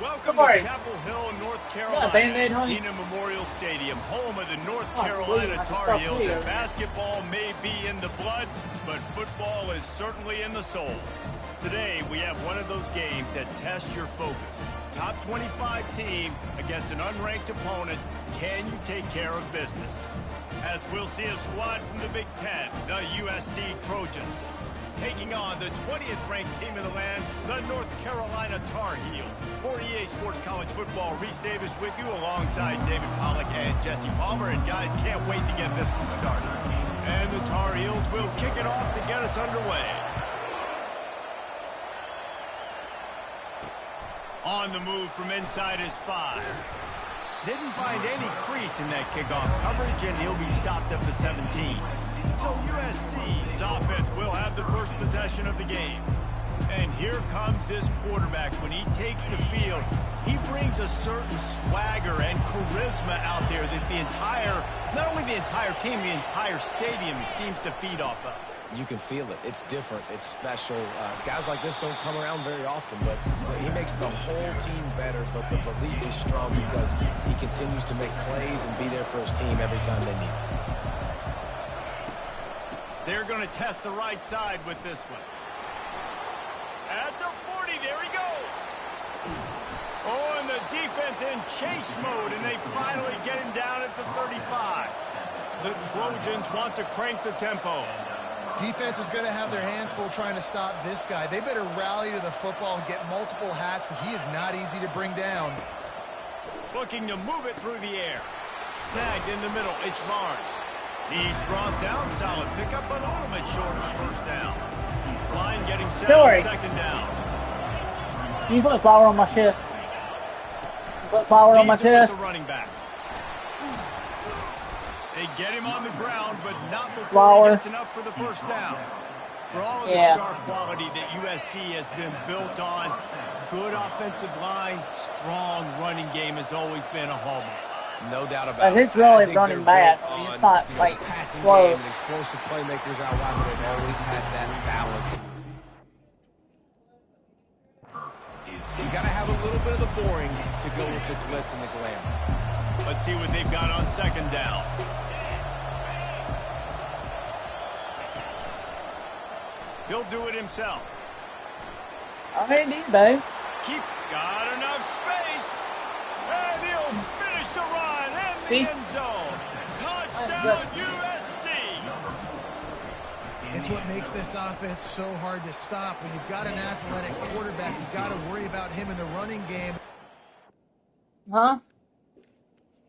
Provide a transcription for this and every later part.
Welcome to Chapel Hill, North Carolina, Keenan Memorial Stadium, home of the North Carolina Tar Heels. And basketball may be in the blood, but football is certainly in the soul. Today, we have one of those games that tests your focus. Top 25 team against an unranked opponent. Can you take care of business? As we'll see a squad from the Big Ten, the USC Trojans, taking on the 20th ranked team in the land, the North Carolina Tar Heels. For EA Sports College Football, Reese Davis with you alongside David Pollack and Jesse Palmer. And guys, can't wait to get this one started. And the Tar Heels will kick it off to get us underway. On the move from inside his 5. Didn't find any crease in that kickoff coverage, and he'll be stopped up to 17. So USC's offense will have the first possession of the game. And here comes this quarterback. When he takes the field, he brings a certain swagger and charisma out there that the entire, not only the entire team, the entire stadium seems to feed off of. You can feel it. It's different. It's special. Guys like this don't come around very often, but he makes the whole team better. But the belief is strong because he continues to make plays and be there for his team every time they need it. They're going to test the right side with this one. At the 40, there he goes. Oh, and the defense in chase mode, and they finally get him down at the 35. The Trojans want to crank the tempo. Defense is going to have their hands full trying to stop this guy. They better rally to the football and get multiple hats because he is not easy to bring down. Looking to move it through the air. Snagged in the middle, it's Barnes. He's brought down, solid pickup, but a little bit short of the first down. Line getting set on second down. Can you put a flower on my chest? Put flour on my chest. The running back. They get him on the ground, but not before he gets enough for the first down. For all of the star quality that USC has been built on, good offensive line, strong running game has always been a hallmark. No doubt about it. It's really running bad. I mean, it's not like slow. And explosive playmakers out wide, but they've always had that balance. You got to have a little bit of the boring to go with the glitz and the glamour. Let's see what they've got on second down. He'll do it himself. I need babe. Got enough space. And he'll finish the run in the end zone. Touchdown USC. It's what makes this offense so hard to stop. When you've got an athletic quarterback, you've got to worry about him in the running game. Huh?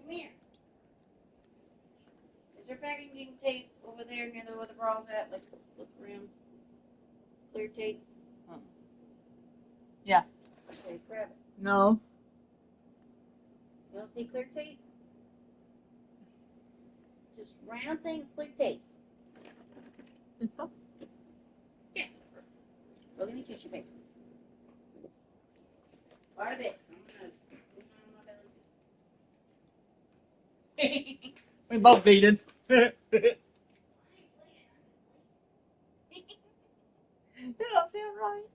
Come here. Is there packaging tape over there near where the brawl's at? Like, look for him. Clear tape? Yeah. Okay, grab it. No. You don't see clear tape? Just round thing, clear tape. Yeah. Go give me tissue paper. Part of it. We both needed. That don't sound right.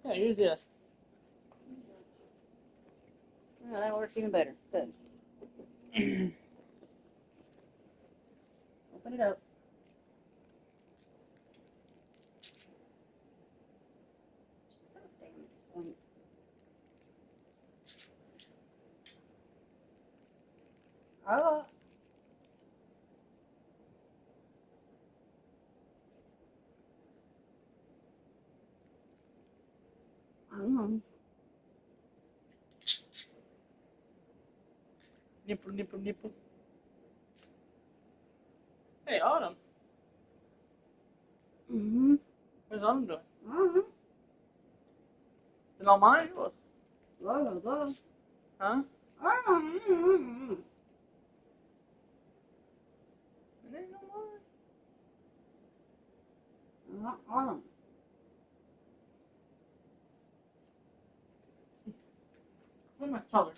Yeah, use this. Well, that works even better. Good. Open it up. Oh. Nipple, nipple, nipple. Hey, Autumn. Where's Autumn doing? Is it on mine or yours? Huh? It ain't on mine. Autumn. Where's my color?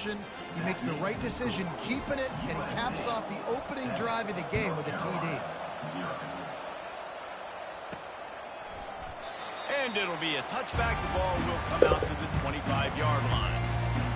He makes the right decision, keeping it, and he caps off the opening drive of the game with a TD. And it'll be a touchback. The ball will come out to the 25-yard line.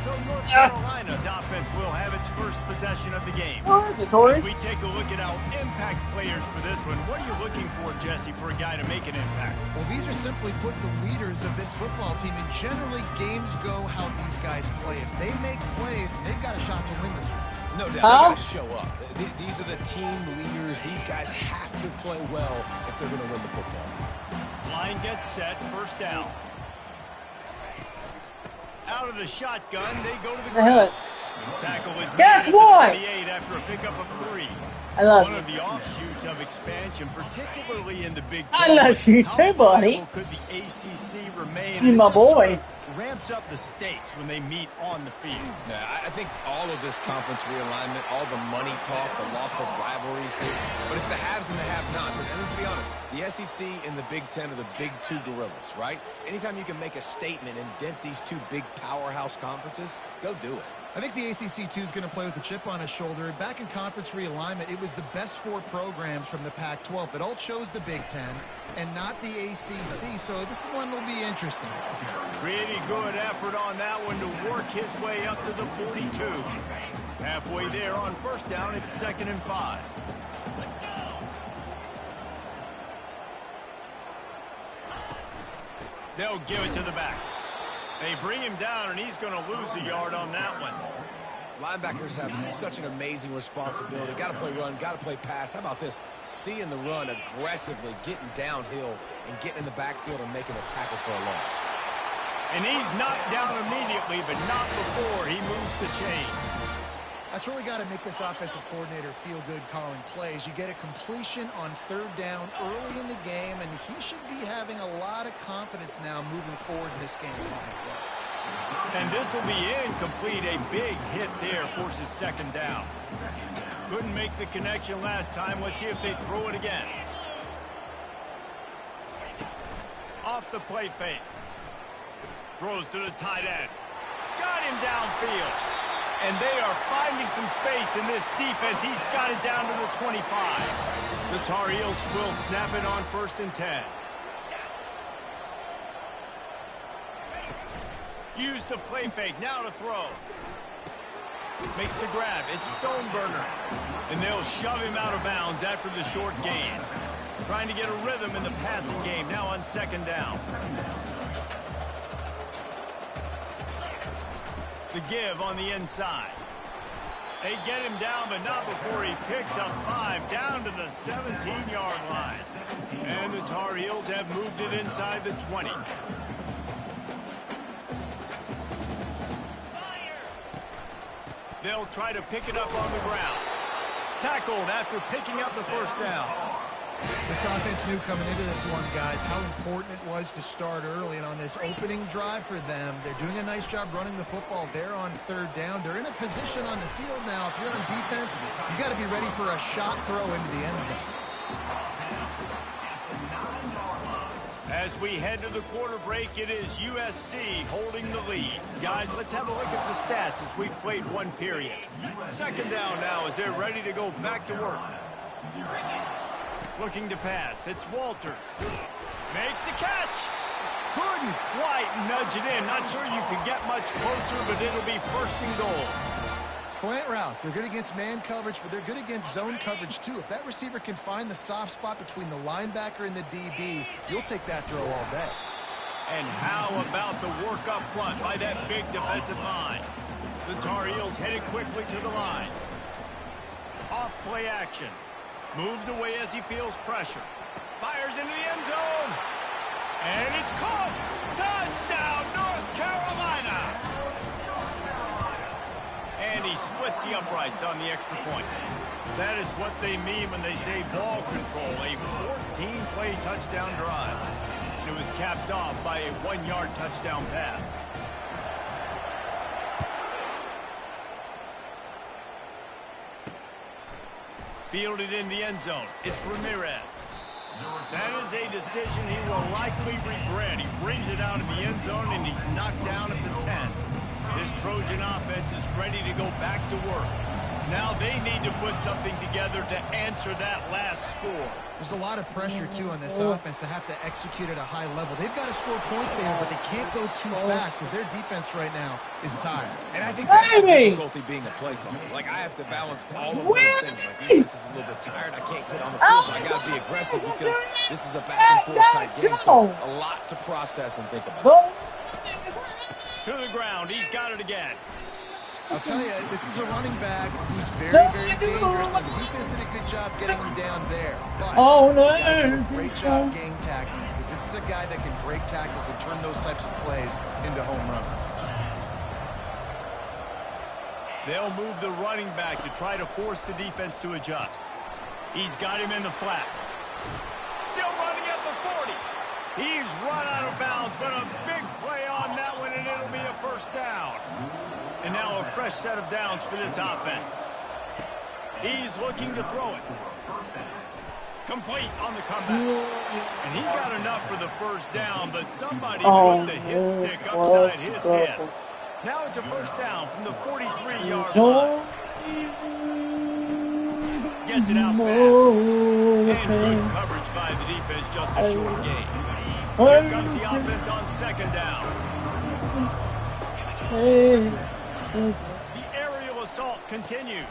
So North Carolina's offense will have its first possession of the game. What is it, Tori? As we take a look at our impact players for this one, what are you looking for, Jesse, for a guy to make an impact? Well, these are simply put the leaders of this football team, and generally games go how these guys play. If they make plays, they've got a shot to win this one. No doubt, they got to show up. These are the team leaders. These guys have to play well if they're going to win the football game. Line gets set, first down. Out of the shotgun, they go to the ground. Tackle is made at the 28 after a pickup of 3. I love One of the offshoots of expansion, particularly in the Big 12. I love you too, buddy. Could the ACC remain? You my boy. Ramps up the stakes when they meet on the field. Yeah, I think all of this conference realignment, all the money talk, the loss of rivalries, but it's the haves and the have-nots. And let's be honest, the SEC and the Big Ten are the big two gorillas, right? Anytime you can make a statement and dent these two big powerhouse conferences, go do it. I think the ACC, too, is going to play with a chip on his shoulder. Back in conference realignment, it was the best 4 programs from the Pac-12 that all chose the Big Ten and not the ACC, so this one will be interesting. Pretty good effort on that one to work his way up to the 42. Halfway there on first down, it's 2nd and 5. They'll give it to the back. They bring him down, and he's going to lose a yard on that one. Linebackers have such an amazing responsibility. Got to play run, got to play pass. How about this? Seeing the run aggressively, getting downhill, and getting in the backfield and making a tackle for a loss. And he's knocked down immediately, but not before he moves the chain. That's really got to make this offensive coordinator feel good calling plays. You get a completion on 3rd down early in the game, and he should be having a lot of confidence now moving forward in this game. And this will be incomplete. A big hit there forces 2nd down. Couldn't make the connection last time. Let's see if they throw it again. Off the play fake. Throws to the tight end. Got him downfield. And they are finding some space in this defense. He's got it down to the 25. The Tar Heels will snap it on 1st and 10. Use the play fake. Now to throw. Makes the grab. It's Stoneburner. And they'll shove him out of bounds after the short gain. Trying to get a rhythm in the passing game. Now on 2nd down. The give on the inside. They get him down, but not before he picks up 5 down to the 17-yard line. And the Tar Heels have moved it inside the 20. They'll try to pick it up on the ground. Tackled after picking up the 1st down. This offense knew coming into this one, guys, how important it was to start early. And on this opening drive for them, they're doing a nice job running the football. They're on 3rd down. They're in a position on the field now. If you're on defense, you got to be ready for a shot throw into the end zone. As we head to the quarter break, it is USC holding the lead. Guys, let's have a look at the stats as we've played 1 period. 2nd down now as they're ready to go back to work. Looking to pass. It's Walters. Makes the catch. Couldn't quite nudge it in. Not sure you could get much closer, but it'll be 1st and goal. Slant routes. They're good against man coverage, but they're good against zone coverage, too. If that receiver can find the soft spot between the linebacker and the DB, you'll take that throw all day. And how about the work up front by that big defensive line? The Tar Heels headed quickly to the line. Off play action. Moves away as he feels pressure. Fires into the end zone. And it's caught. Touchdown, North Carolina. And he splits the uprights on the extra point. That is what they mean when they say ball control. A 14-play touchdown drive. And it was capped off by a 1-yard touchdown pass. Fielded in the end zone. It's Ramirez. That is a decision he will likely regret. He brings it out of the end zone, and he's knocked down at the 10. This Trojan offense is ready to go back to work. Now they need to put something together to answer that last score. There's a lot of pressure, too, on this offense to have to execute at a high level. They've got to score points there, but they can't go too fast because their defense right now is tired. And I think that's the difficulty being a play caller. Like, I have to balance all of those things. My defense is a little bit tired. I can't get on the field. I got to be aggressive because this is a back-and-forth type game, so a lot to process and think about. To the ground. He's got it again. I'll tell you, this is a running back who's very, very dangerous. The defense did a good job getting him down there. But great job game tackling, because this is a guy that can break tackles and turn those types of plays into home runs. They'll move the running back to try to force the defense to adjust. He's got him in the flat. Still running at the 40. He's run out of bounds, but a big play on that one, and it'll be a first down. And now a fresh set of downs for this offense. He's looking to throw it. Complete on the comeback. And he got enough for the first down, but somebody put the hit stick upside his head. Now it's a first down from the 43-yard line. Gets it out fast. And good coverage by the defense, just a short gain. Here comes the offense on second down. The aerial assault continues.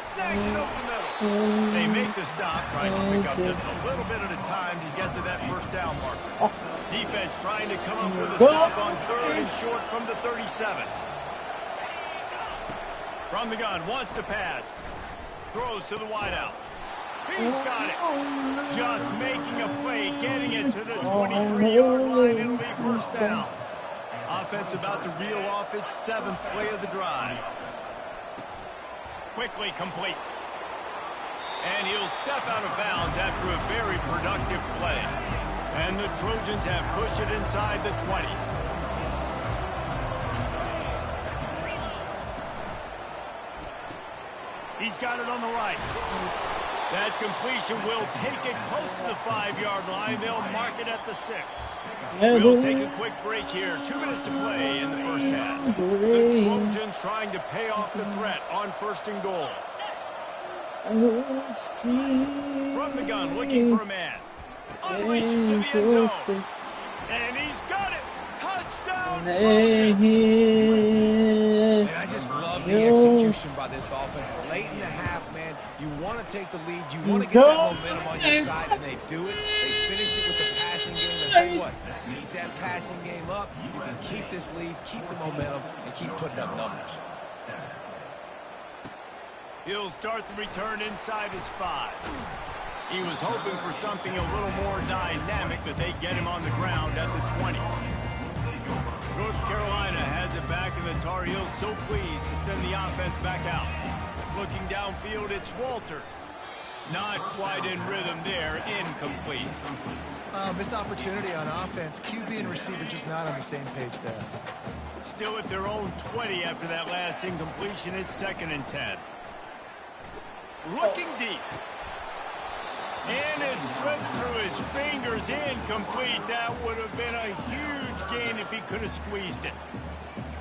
Snags it over the middle. They make the stop, trying to pick up just a little bit at a time to get to that first down marker. Defense trying to come up with a stop on third and short from the 37. From the gun, wants to pass. Throws to the wideout. He's got it. Just making a play, getting it to the 23-yard line. It'll be first down. Offense about to reel off its 7th play of the drive. Quickly complete. And he'll step out of bounds after a very productive play. And the Trojans have pushed it inside the 20. He's got it on the right. That completion will take it close to the 5-yard line. They'll mark it at the 6. We'll take a quick break here. 2 minutes to play in the first half. The Trojans trying to pay off the threat on first and goal. From the gun, looking for a man. Unleashes to the end zone. And he's got it. Touchdown, Trojans. And I just love the execution by this offense. Late in the half, man, you want to take the lead. You want to get that momentum on your side, and they do it. They finish it with the passing game. And tell you what, keep that passing game up. You can keep this lead, keep the momentum, and keep putting up numbers. He'll start the return inside his 5. He was hoping for something a little more dynamic, but they get him on the ground at the 20. North Carolina has it back, and the Tar Heels so pleased to send the offense back out. Looking downfield, it's Walters. Not quite in rhythm there, incomplete. Missed opportunity on offense. QB and receiver just not on the same page there. Still at their own 20 after that last incompletion. It's 2nd and 10. Looking deep. And it slips through his fingers, incomplete. That would have been a huge gain if he could have squeezed it.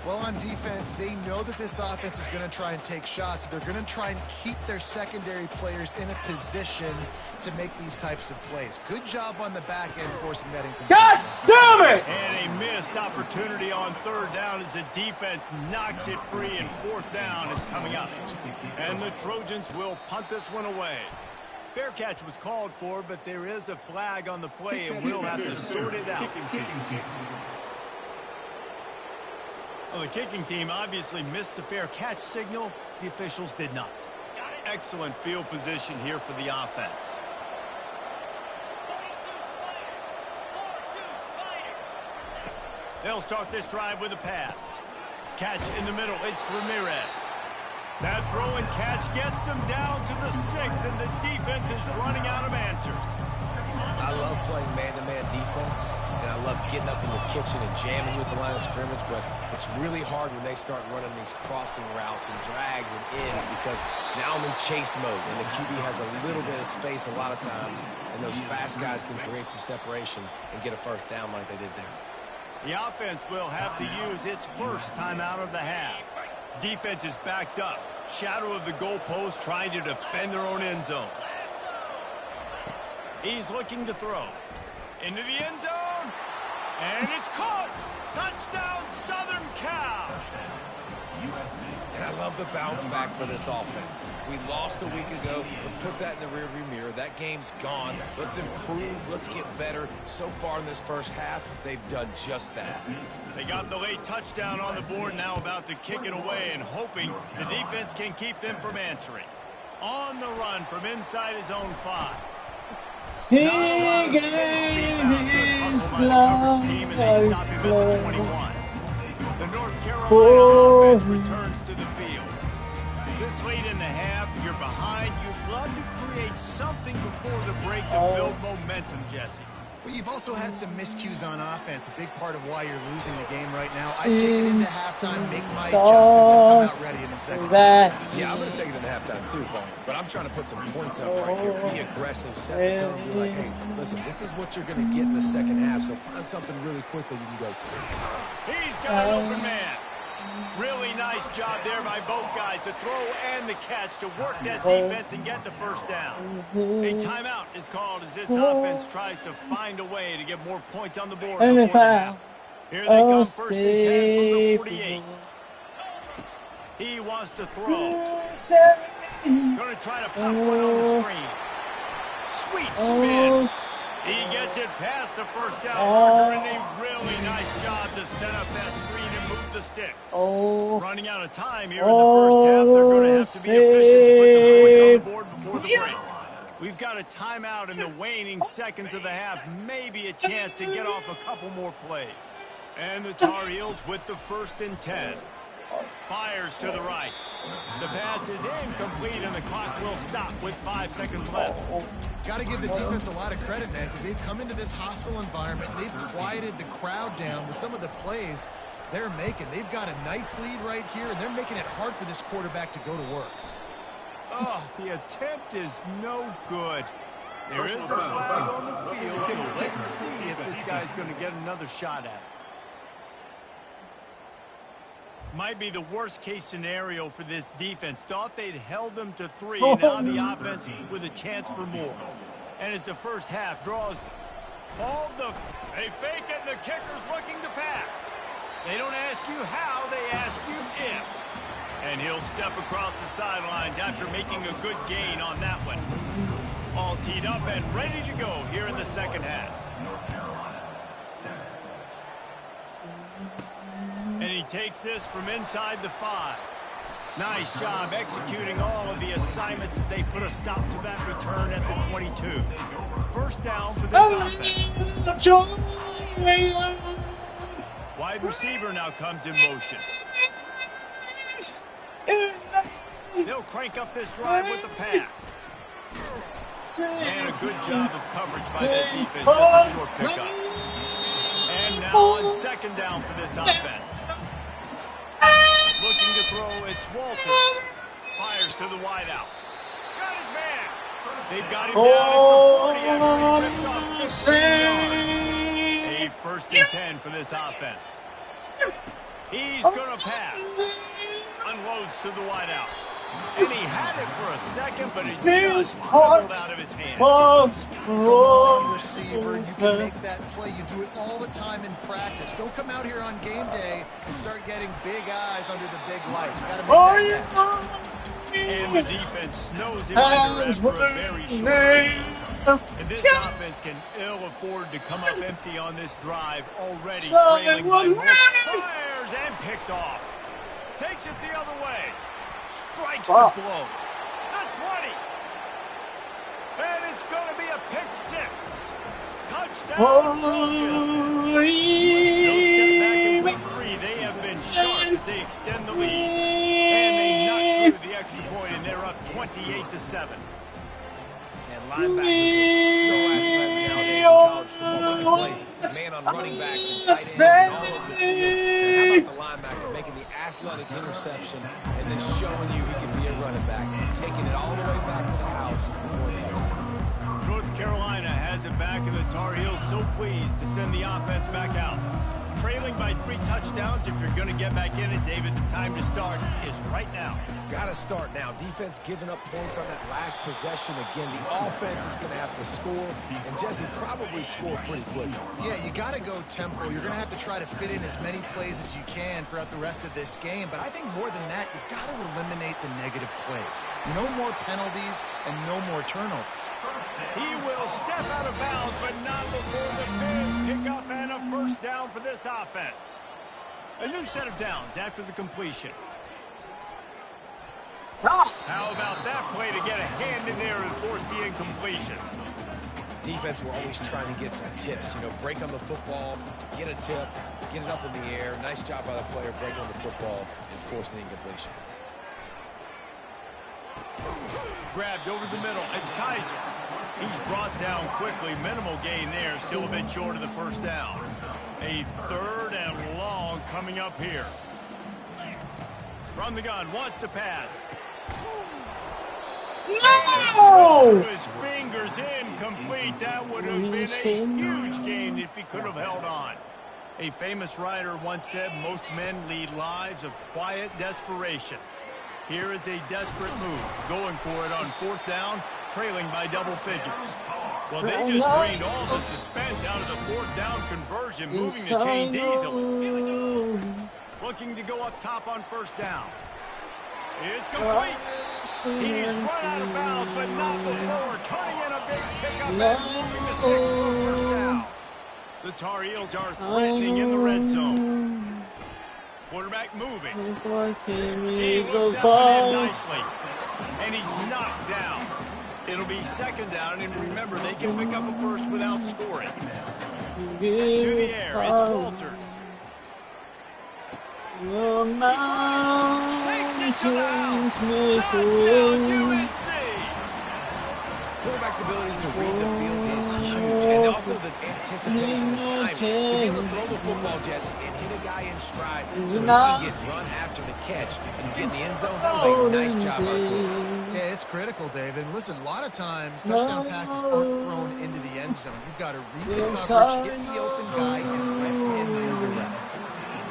Well, on defense, they know that this offense is going to try and take shots. They're going to try and keep their secondary players in a position to make these types of plays. Good job on the back end forcing that incompletion. God damn it! And a missed opportunity on 3rd down as the defense knocks it free, and 4th down is coming up. And the Trojans will punt this one away. Fair catch was called for, but there is a flag on the play, and we'll have to sort it out. Well, the kicking team obviously missed the fair catch signal. The officials did not. Excellent field position here for the offense. They'll start this drive with a pass. Catch in the middle. It's Ramirez. That throw and catch gets them down to the 6, and the defense is running out of answers. I love playing man-to-man defense, and I I love getting up in your kitchen and jamming you at the line of scrimmage, but it's really hard when they start running these crossing routes and drags and ends because now I'm in chase mode, and the QB has a little bit of space a lot of times, and those fast guys can create some separation and get a first down like they did there. The offense will have to use its first timeout of the half. Defense is backed up. Shadow of the goalpost trying to defend their own end zone. He's looking to throw. Into the end zone. And it's caught. Touchdown, Southern Cal. And I love the bounce back for this offense. We lost a week ago. Let's put that in the rearview mirror. That game's gone. Let's improve. Let's get better. So far in this first half, they've done just that. They got the late touchdown on the board, now about to kick it away and hoping the defense can keep them from answering. On the run from inside his own 5. He gave his blood. Team, and they stop him at the 21. The North Carolina offense returns to the field. This late in the half, you're behind. You'd love to create something before the break to build momentum, Jesse. But you've also had some miscues on offense, a big part of why you're losing the game right now. I take it into halftime, make my adjustments, and come out ready in the second half. Yeah, I'm going to take it into halftime too, Paul. But I'm trying to put some points up right here. Be aggressive, set the tone, be like, hey, listen, this is what you're going to get in the second half, so find something really quickly you can go to. He's got an open man. Really nice job there by both guys to throw and the catch to work that defense and get the first down. A timeout is called as this offense tries to find a way to get more points on the board before the half. Here they come, first and 10 from the 48. He wants to throw. Going to try to pop one on the screen. Sweet spin. He gets it past the first down marker, and a really nice job to set up that screen and move the sticks. Running out of time here in the first half. They're going to have to be efficient to put some points on the board before the break. We've got a timeout in the waning seconds of the half. Maybe a chance to get off a couple more plays. And the Tar Heels with the first and 10. Fires to the right. The pass is incomplete, and the clock will stop with 5 seconds left. Got to give the defense a lot of credit, man, because they've come into this hostile environment. They've quieted the crowd down with some of the plays they're making. They've got a nice lead right here, and they're making it hard for this quarterback to go to work. Oh, the attempt is no good. There is a flag on the field, so let's see if this guy's going to get another shot at it. Might be the worst-case scenario for this defense. Thought they'd held them to 3, and now the offense with a chance for more. And as the first half draws, they fake it, and the kicker's looking to pass. They don't ask you how, they ask you if. And he'll step across the sidelines after making a good gain on that one. All teed up and ready to go here in the second half. And he takes this from inside the 5. Nice job executing all of the assignments as they put a stop to that return at the 22. First down for this offense. Wide receiver now comes in motion. They'll crank up this drive with the pass. And a good job of coverage by that defense. Just a short pickup. And now on second down for this offense. Looking to throw, it's Walter. Fires to the wideout. Got his man. They've got him down at the 40 after he ripped off 15 yards. A first and 10 for this offense. He's going to pass. Unloads to the wideout. And he had it for a second, but it just dribbled out of his hand. Long receiver, you can make that play. You do it all the time in practice. Don't come out here on game day and start getting big eyes under the big lights. You got to make that catch. And the defense snows him under after a very short game. And this offense can ill afford to come up empty on this drive, already trailing by more. Fires and picked off. Takes it the other way. Strikes the blow. The 20. And it's going to be a pick 6. Touchdown. They'll step back in week 3. They have been sharp as they extend the lead. And they knock through the extra point, and they're up 28-7. And linebackers are so athletic nowadays in college football. They can play Man on running backs and tight ends and all over the field. And how about the linebacker making the athletic interception and then showing you he can be a running back, taking it all the way back to the house for a touchdown. North Carolina has it back, and the Tar Heels so pleased to send the offense back out. Trailing by 3 touchdowns. If you're going to get back in it, David, the time to start is right now. Got to start now. Defense giving up points on that last possession. Again, the offense is going to have to score, and Jesse probably score pretty quick. Yeah, you got to go tempo. You're going to have to try to fit in as many plays as you can throughout the rest of this game. But I think more than that, you got to eliminate the negative plays. No more penalties and no more turnovers. He will step out of bounds, but not before the big pickup and a first down for this offense. A new set of downs after the completion. How about that play to get a hand in there and force the incompletion? Defense were always trying to get some tips. You know, break on the football, get a tip, get it up in the air. Nice job by the player breaking on the football and forcing the incompletion. Grabbed over the middle. It's Kaiser. He's brought down quickly. Minimal gain there. Still a bit short of the first down. A 3rd and long coming up here. From the gun. Wants to pass. No! His fingers incomplete. That would have been a huge gain if he could have held on. A famous writer once said, most men lead lives of quiet desperation. Here is a desperate move, going for it on 4th down, trailing by double figures. Well, they just drained all the suspense out of the 4th down conversion, moving the chains easily. Looking to go up top on 1st down. It's complete. He's run out of bounds, but not before turning in a big pickup and moving the 6 for a 1st down. The Tar Heels are threatening in the red zone. Quarterback moving. He looks up and in nicely. And he's knocked down. It'll be 2nd down, and remember, they can pick up a first without scoring. To the air, it's Walters. Takes it to the house. Touchdown, UNC. Quarterback's abilities to read the field is huge, and also the anticipation, the timing, to be able to throw the football, Jesse, and hit a guy in stride so he can get run after the catch and get in the end zone. That was a nice job by the quarterback. Yeah, it's critical, David. Listen, a lot of times touchdown passes aren't thrown into the end zone. You've got to read the coverage, hit the open guy, and let him do the rest.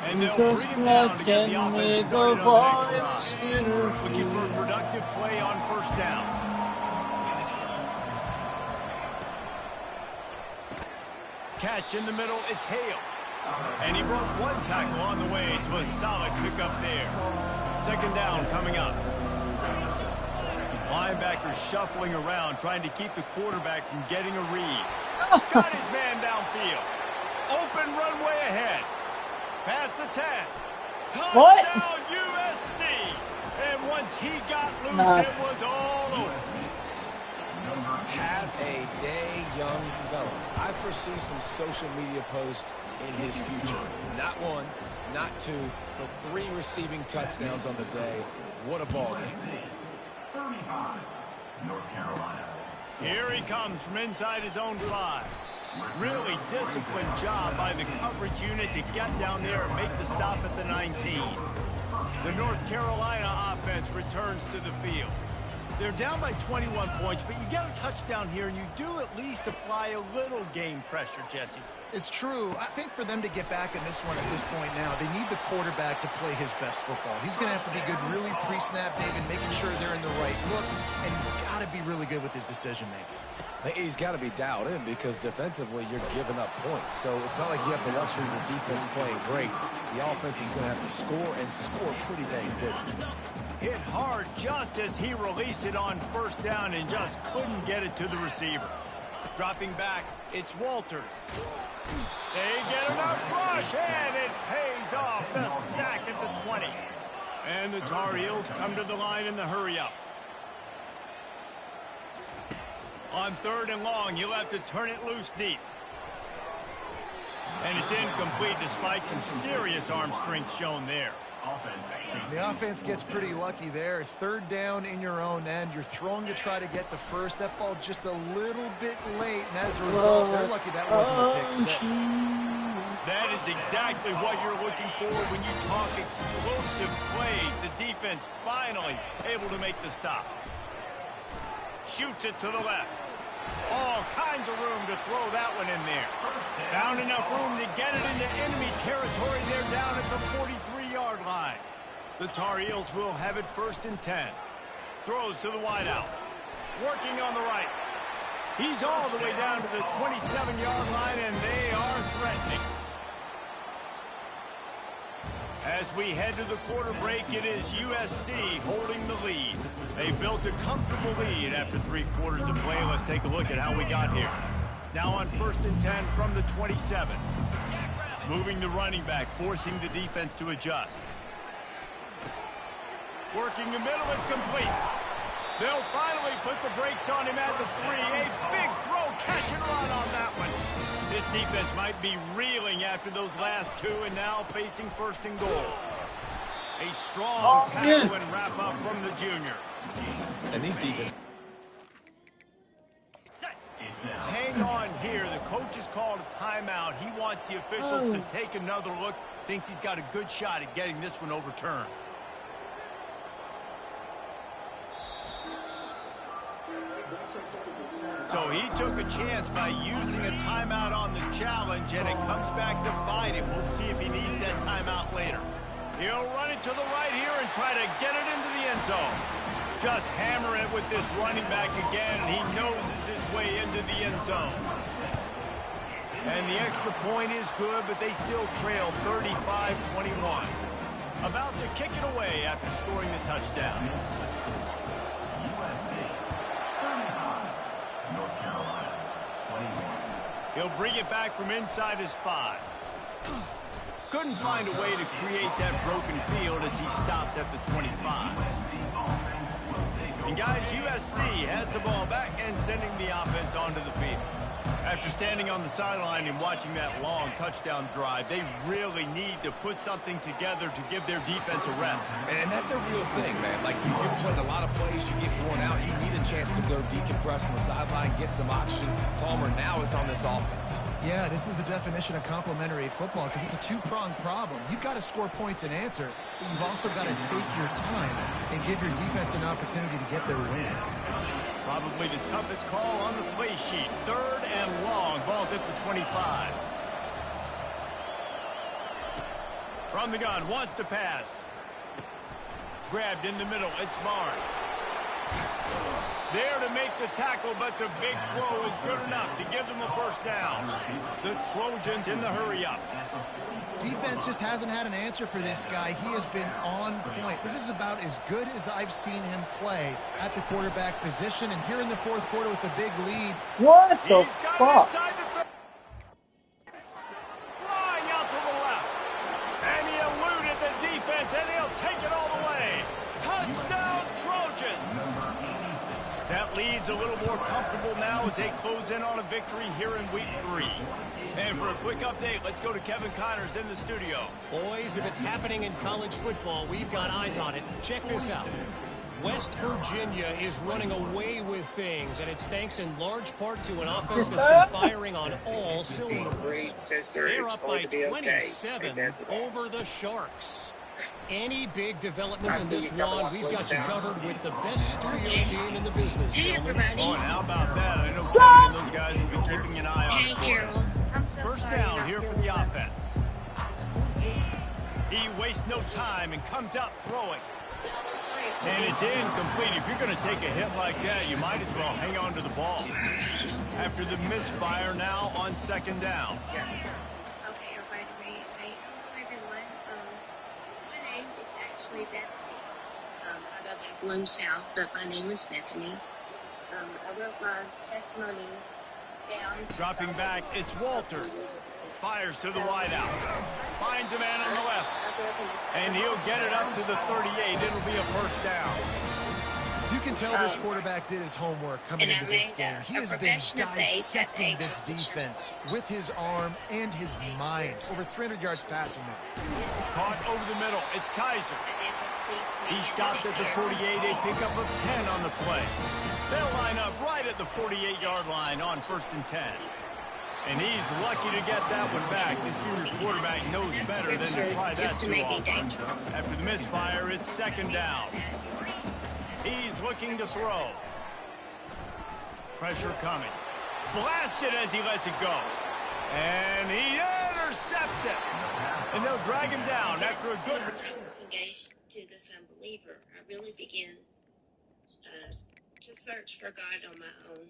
And they'll bring him down to get the offense started on the next drive. Looking for a productive play on 1st down. Catch in the middle, it's Hale. And he broke 1 tackle on the way to a solid pickup there. 2nd down coming up. Linebackers shuffling around, trying to keep the quarterback from getting a read. Got his man downfield. Open runway ahead. Past the 10. Touchdown USC. And once he got loose, it was all over. Have a day, young fella. I foresee some social media posts in his future. Not 1, not 2, but 3 receiving touchdowns on the day. What a ball game. Here he comes from inside his own 5. Really disciplined job by the coverage unit to get down there and make the stop at the 19. The North Carolina offense returns to the field. They're down by 21 points, but you get a touchdown here, and you do at least apply a little game pressure, Jesse. It's true. I think for them to get back in this one at this point now, they need the quarterback to play his best football. He's going to have to be good really pre-snap, David, making sure they're in the right looks, and he's got to be really good with his decision-making. He's got to be dialed in because defensively you're giving up points. So it's not like you have the luxury of your defense playing great. The offense is going to have to score and score pretty dang quickly. Hit hard just as he released it on 1st down and just couldn't get it to the receiver. Dropping back, it's Walters. They get enough rush, and it pays off. The sack at the 20. And the Tar Heels come to the line in the hurry-up. On 3rd and long, you'll have to turn it loose deep. And it's incomplete despite some serious arm strength shown there. The offense gets pretty lucky there. Third down in your own end. You're throwing to try to get the first. That ball just a little bit late, and as a result, they're lucky that wasn't a pick six. That is exactly what you're looking for when you talk explosive plays. The defense finally able to make the stop. Shoots it to the left. All kinds of room to throw that one in there. Found enough room to get it into enemy territory. They're down at the 43-yard line. The Tar Heels will have it 1st and 10. Throws to the wideout. Working on the right. He's all the way down to the 27-yard line, and they are threatening. As we head to the quarter break, it is USC holding the lead. They built a comfortable lead after 3 quarters of play. Let's take a look at how we got here. Now on 1st and 10 from the 27. Moving the running back, forcing the defense to adjust. Working the middle, it's complete. They'll finally put the brakes on him at the 3. A big throw, catch and run on that one. This defense might be reeling after those last 2 and now facing 1st and goal. A strong tackle and wrap up from the junior. And these defense. Hang on here. The coach has called a timeout. He wants the officials to take another look. Thinks he's got a good shot at getting this one overturned. So he took a chance by using a timeout on the challenge, and it comes back to bite him. We'll see if he needs that timeout later. He'll run it to the right here and try to get it into the end zone. Just hammer it with this running back again, and he noses his way into the end zone. And the extra point is good, but they still trail 35-21. About to kick it away after scoring the touchdown. He'll bring it back from inside his 5. Couldn't find a way to create that broken field as he stopped at the 25. And guys, USC has the ball back and sending the offense onto the field. After standing on the sideline and watching that long touchdown drive, they really need to put something together to give their defense a rest. And that's a real thing, man. Like, you played a lot of plays, you get worn out, you need a chance to go decompress on the sideline, get some oxygen. Palmer, now it's on this offense. Yeah, this is the definition of complementary football because it's a two-pronged problem. You've got to score points and answer, but you've also got to take your time and give your defense an opportunity to get their win. Probably the toughest call on the play sheet. 3rd and long. Ball's at the 25. From the gun, wants to pass. Grabbed in the middle. It's Barnes. There to make the tackle, but the big throw is good enough to give them a 1st down. The Trojans in the hurry-up. Defense just hasn't had an answer for this guy. He has been on point. This is about as good as I've seen him play at the quarterback position. And here in the 4th quarter with a big lead. What the fuck? Flying out to the left. And he eluded the defense, and he'll take it all the way. Touchdown, Trojans. That lead's a little more comfortable now as they close in on a victory here in week 3. And for a quick update, let's go to Kevin Connors in the studio. Boys, if it's happening in college football, we've got eyes on it. Check this out. West Virginia is running away with things, and it's thanks in large part to an offense that's been firing on all cylinders. They're up by 27 over the Sharks. Any big developments in this one, we've got you covered with the best studio team in the business, gentlemen. Oh, and how about that? I know Kevin and those guys have been keeping an eye on it for us. First down here for the offense. He wastes no time and comes out throwing. And it's incomplete. If you're going to take a hit like that, you might as well hang on to the ball. After the misfire, now on 2nd down. Yes. Okay, everybody. Hello, everyone. My name is actually Bethany. I go by Bloom South, but my name is Bethany. I wrote my testimony down. Dropping back, it's Walters. Fires to the wideout. Finds a man on the left. And he'll get it up to the 38. It'll be a 1st down. You can tell this quarterback did his homework coming into this game. He has been dissecting this defense with his arm and his mind. Over 300 yards passing now. Caught over the middle. It's Kaiser. He stopped at the 48, a pickup of 10 on the play. They'll line up right at the 48-yard line on 1st and 10. And he's lucky to get that one back. The senior quarterback knows better than to try that too often. After the misfire, it's 2nd down. He's looking to throw. Pressure coming. Blasted as he lets it go. And he intercepts it. And they'll drag him down after a good... I was engaged to this unbeliever. I really began to search for God on my own.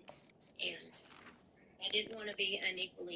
And I didn't want to be unequally